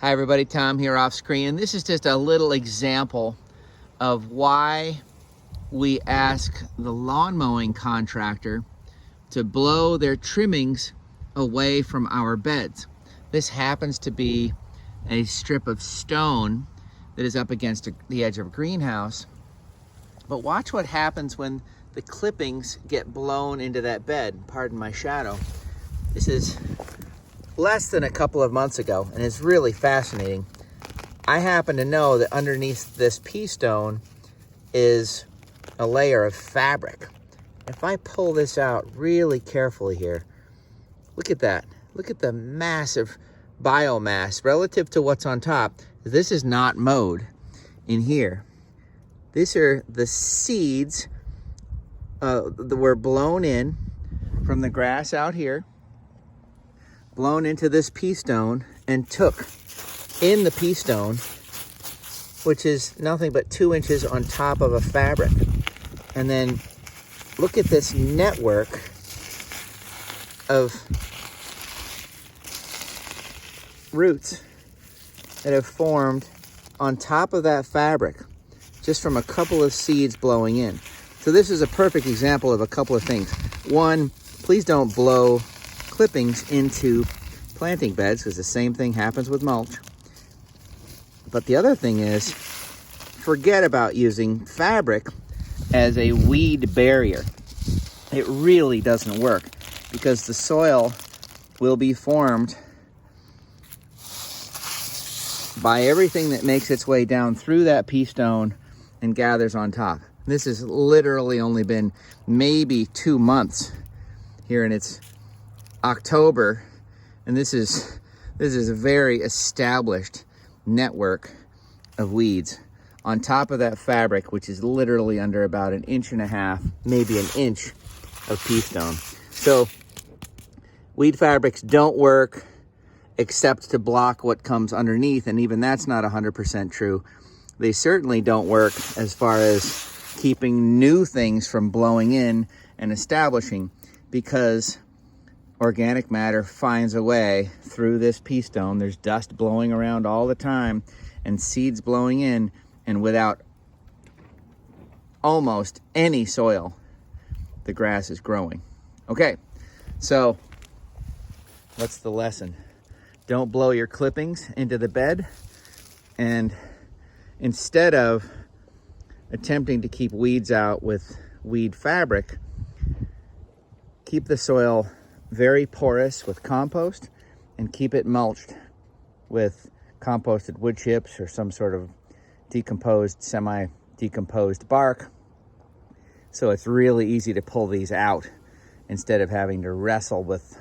Hi everybody, Tom here off screen. This is just a little example of why we ask the lawn mowing contractor to blow their trimmings away from our beds. This happens to be a strip of stone that is up against the edge of a greenhouse. But watch what happens when the clippings get blown into that bed. Pardon my shadow. This is less than a couple of months ago, and it's really fascinating. I happen to know that underneath this pea stone is a layer of fabric. If I pull this out really carefully here, look at that. Look at the massive biomass relative to what's on top. This is not mowed in here. These are the seeds that were blown in from the grass out here, blown into this pea stone, and took in the pea stone, which is nothing but 2 inches on top of a fabric. And then look at this network of roots that have formed on top of that fabric just from a couple of seeds blowing in. So this is a perfect example of a couple of things. One, please don't blow clippings into planting beds, because the same thing happens with mulch. But the other thing is, forget about using fabric as a weed barrier. It really doesn't work, because the soil will be formed by everything that makes its way down through that pea stone and gathers on top. This has literally only been maybe 2 months here, and it's October, and this is a very established network of weeds on top of that fabric, which is literally under about 1.5 inches, maybe 1 inch of pea stone. So weed fabrics don't work except to block what comes underneath, and even that's not 100% true. They certainly don't work as far as keeping new things from blowing in and establishing, because organic matter finds a way through this pea stone. There's dust blowing around all the time and seeds blowing in, and without almost any soil, the grass is growing. Okay, so what's the lesson? Don't blow your clippings into the bed, and instead of attempting to keep weeds out with weed fabric, keep the soil very porous with compost, and keep it mulched with composted wood chips or some sort of decomposed, semi-decomposed bark, so it's really easy to pull these out instead of having to wrestle with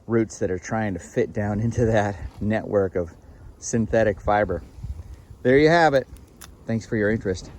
roots that are trying to fit down into that network of synthetic fiber. There you have it. Thanks for your interest.